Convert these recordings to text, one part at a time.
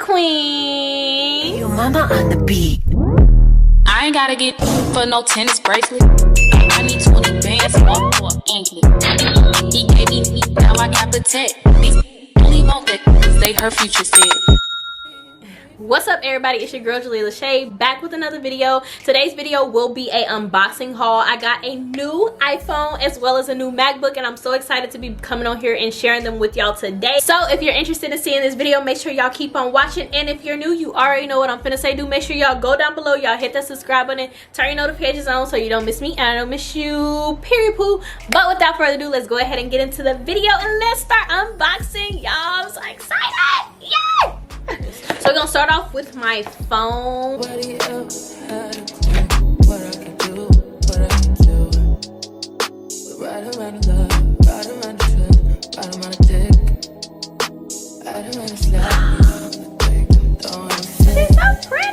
Queens. Your mama on the beat. I ain't gotta get for no tennis bracelet. I need 20 bands for an anklet. He gave me, now I got protect. These only want that cause they her future said. What's up everybody, it's your girl Jalila Shay back with another video. Today's video will be a unboxing haul. I got a new iPhone as well as a new MacBook and I'm so excited to be coming on here and sharing them with y'all today. So if you're interested in seeing this video, make sure y'all keep on watching, and if you're new, you already know what I'm finna say. Do make sure y'all go down below, y'all hit that subscribe button, turn your notifications on so you don't miss me and I don't miss you, period poo. But without further ado, let's go ahead and get into the video and let's start unboxing, y'all. I'm so excited, yay! So we're gonna start off with my phone. She's so pretty.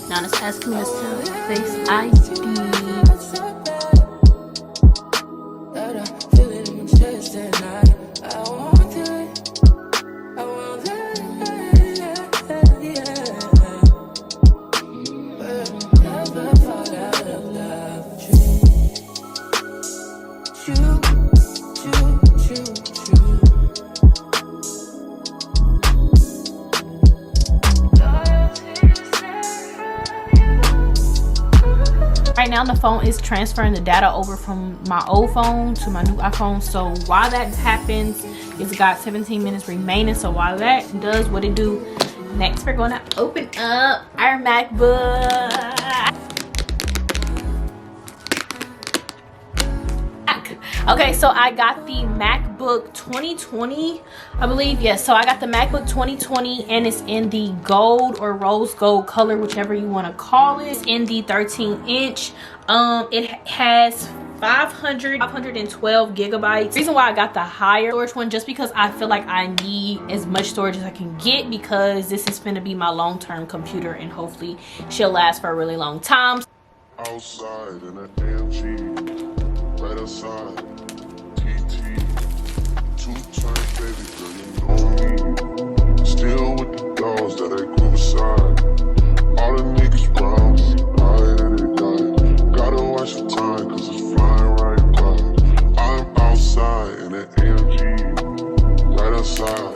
Now it's asking us to face ID. Right now the phone is transferring the data over from my old phone to my new iPhone, so while that happens, it's got 17 minutes remaining. So while that does what it do, next we're gonna open up our MacBook. Okay, so I got the MacBook 2020, I believe. Yes, so I got the MacBook 2020 and it's in the gold or rose gold color, whichever you want to call it. It's in the 13-inch. It has 512 gigabytes. The reason why I got the higher storage one, just because I feel like I need as much storage as I can get, because this is gonna be my long-term computer and hopefully she'll last for a really long time. Outside in an AMG, right outside. Baby girl, you know me. Still with the dogs that I grew beside. All the niggas round me, die and they die. Gotta watch the time, cause it's flying right by. I'm outside in an AMG, right outside.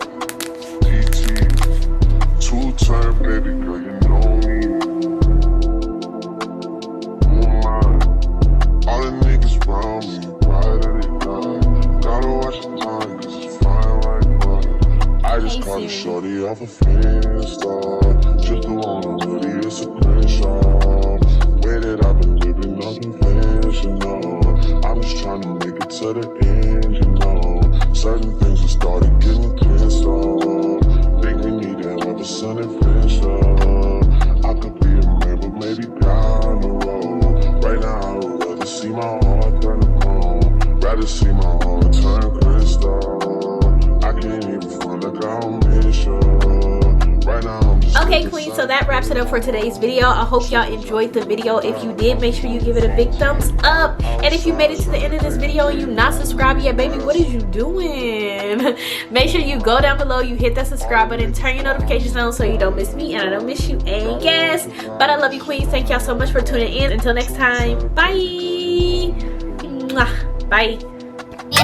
TT, two-time baby girl, you know me. Moonlight, all the niggas round me, die and they die. Gotta watch the time, cause it's I just caught a shorty off a Insta. Just the one on hoodie, it's a screenshot. Way that I've been living unconventional. I'm just trying to make it to the end, you know. Certain things have started getting pissed off. Think we need to have a sun adventure. I could be a man, but maybe down the road. Right now I would rather see my heart turn to chrome. Rather see my heart turn crystal. I can't even front like I'll miss you. Right now I'm just okay, Queen, so that wraps it up for today's video. I hope y'all enjoyed the video. If you did, make sure you give it a big thumbs up. And if you made it to the end of this video and you're not subscribed yet, baby, what is you doing? Make sure you go down below, you hit that subscribe button, turn your notifications on so you don't miss me and I don't miss you. And yes, but I love you, Queens. Thank y'all so much for tuning in. Until next time, bye. Mwah. Bye. Now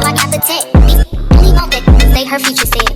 I got the tech. Only want that, they her future said.